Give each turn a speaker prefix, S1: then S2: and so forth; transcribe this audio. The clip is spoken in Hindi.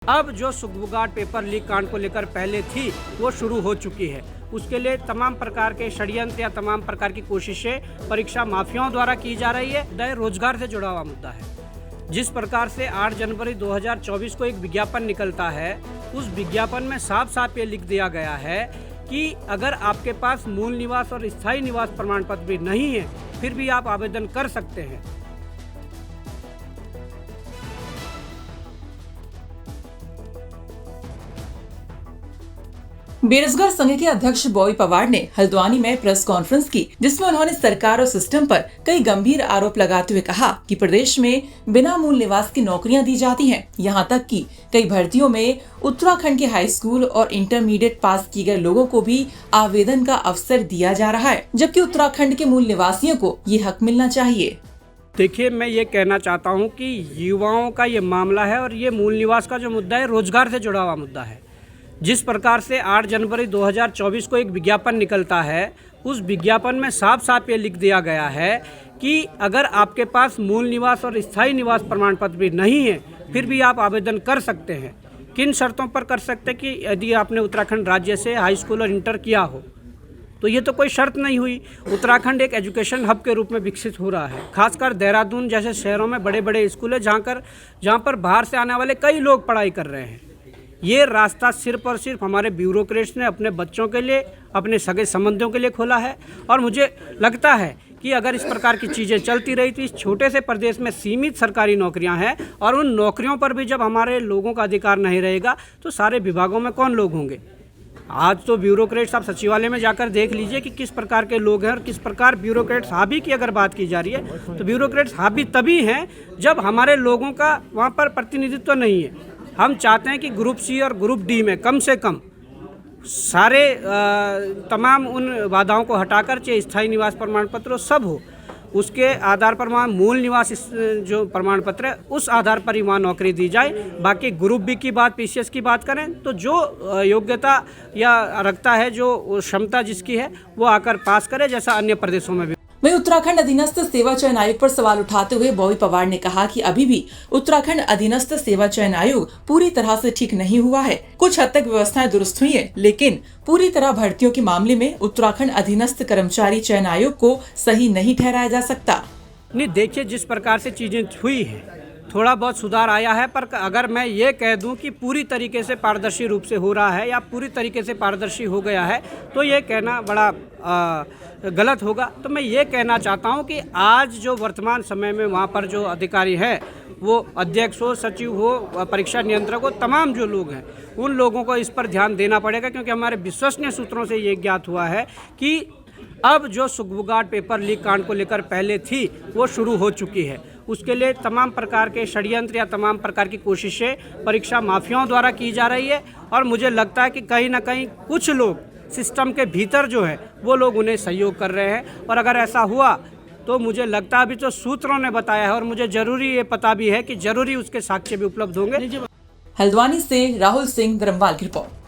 S1: अब जो सुगबुगाट पेपर लीक कांड को लेकर पहले थी वो शुरू हो चुकी है। उसके लिए तमाम प्रकार के षड्यंत्र या तमाम प्रकार की कोशिशें परीक्षा माफियाओं द्वारा की जा रही है। मुद्दा रोजगार से जुड़ा हुआ मुद्दा है। जिस प्रकार से 8 जनवरी 2024 को एक विज्ञापन निकलता है, उस विज्ञापन में साफ साफ ये लिख दिया गया है कि अगर आपके पास मूल निवास और स्थायी निवास प्रमाण पत्र भी नहीं है, फिर भी आप आवेदन कर सकते हैं।
S2: बेरोजगार संघ के अध्यक्ष बॉबी पवार ने हल्द्वानी में प्रेस कॉन्फ्रेंस की, जिसमें उन्होंने सरकार और सिस्टम पर कई गंभीर आरोप लगाते हुए कहा कि प्रदेश में बिना मूल निवास की नौकरियां दी जाती हैं। यहां तक कि कई भर्तियों में उत्तराखंड के हाई स्कूल और इंटरमीडिएट पास किए गए लोगों को भी आवेदन का अवसर दिया जा रहा है, जबकि उत्तराखंड के मूल निवासियों को ये हक मिलना चाहिए।
S1: देखिए, मैं ये कहना चाहता हूँ कि युवाओं का ये मामला है और ये मूल निवास का जो मुद्दा है रोजगार से जुड़ा हुआ मुद्दा है। जिस प्रकार से 8 जनवरी 2024 को एक विज्ञापन निकलता है, उस विज्ञापन में साफ साफ ये लिख दिया गया है कि अगर आपके पास मूल निवास और स्थायी निवास प्रमाण पत्र भी नहीं है, फिर भी आप आवेदन कर सकते हैं। किन शर्तों पर कर सकते हैं कि यदि आपने उत्तराखंड राज्य से हाई स्कूल और इंटर किया हो, तो ये तो कोई शर्त नहीं हुई। उत्तराखंड एक एजुकेशन हब के रूप में विकसित हो रहा है। खासकर देहरादून जैसे शहरों में बड़े बड़े स्कूल है जहाँ पर बाहर से आने वाले कई लोग पढ़ाई कर रहे हैं। ये रास्ता सिर्फ और सिर्फ हमारे ब्यूरोक्रेट्स ने अपने बच्चों के लिए, अपने सगे संबंधियों के लिए खोला है। और मुझे लगता है कि अगर इस प्रकार की चीज़ें चलती रही तो इस छोटे से प्रदेश में सीमित सरकारी नौकरियां हैं, और उन नौकरियों पर भी जब हमारे लोगों का अधिकार नहीं रहेगा तो सारे विभागों में कौन लोग होंगे। आज तो ब्यूरोक्रेट्स, आप सचिवालय में जाकर देख लीजिए कि किस प्रकार के लोग हैं और किस प्रकार ब्यूरोक्रेट्स हावी की अगर बात की जा रही है तो ब्यूरोक्रेट्स हावी तभी हैं जब हमारे लोगों का वहाँ पर प्रतिनिधित्व नहीं है। हम चाहते हैं कि ग्रुप सी और ग्रुप डी में कम से कम सारे तमाम उन बाधाओं को हटाकर, चाहे स्थायी निवास प्रमाण पत्र सब हो, उसके आधार पर वहाँ मूल निवास जो प्रमाण पत्र है उस आधार पर ही वहाँ नौकरी दी जाए। बाकी ग्रुप बी की बात, पीसीएस की बात करें तो जो योग्यता या रखता है, जो क्षमता जिसकी है, वो आकर पास करे, जैसा अन्य प्रदेशों में भी।
S2: वहीं उत्तराखंड अधीनस्थ सेवा चयन आयोग पर सवाल उठाते हुए बॉबी पवार ने कहा कि अभी भी उत्तराखंड अधीनस्थ सेवा चयन आयोग पूरी तरह से ठीक नहीं हुआ है। कुछ हद तक व्यवस्थाएं दुरुस्त हुई है, लेकिन पूरी तरह भर्तियों के मामले में उत्तराखंड अधीनस्थ कर्मचारी चयन आयोग को सही नहीं ठहराया जा सकता।
S1: नहीं, देखिए, जिस प्रकार से चीजें हुई है थोड़ा बहुत सुधार आया है, पर अगर मैं ये कह दूं कि पूरी तरीके से पारदर्शी रूप से हो रहा है या पूरी तरीके से पारदर्शी हो गया है तो ये कहना बड़ा गलत होगा। तो मैं ये कहना चाहता हूं कि आज जो वर्तमान समय में वहाँ पर जो अधिकारी हैं, वो अध्यक्ष हो, सचिव हो, परीक्षा नियंत्रक हो, तमाम जो लोग हैं, उन लोगों को इस पर ध्यान देना पड़ेगा, क्योंकि हमारे विश्वसनीय सूत्रों से ये ज्ञात हुआ है कि अब जो सुगबुगाट पेपर लीक कांड को लेकर पहले थी वो शुरू हो चुकी है। उसके लिए तमाम प्रकार के षड्यंत्र या तमाम प्रकार की कोशिशें परीक्षा माफियाओं द्वारा की जा रही है। और मुझे लगता है कि कहीं ना कहीं कुछ लोग सिस्टम के भीतर जो है वो लोग उन्हें सहयोग कर रहे हैं। और अगर ऐसा हुआ तो मुझे लगता है, अभी तो सूत्रों ने बताया है और मुझे जरूरी ये पता भी है कि जरूरी उसके साक्ष्य भी उपलब्ध होंगे।
S2: हल्द्वानी से राहुल सिंह, धर्मवाल की रिपोर्ट।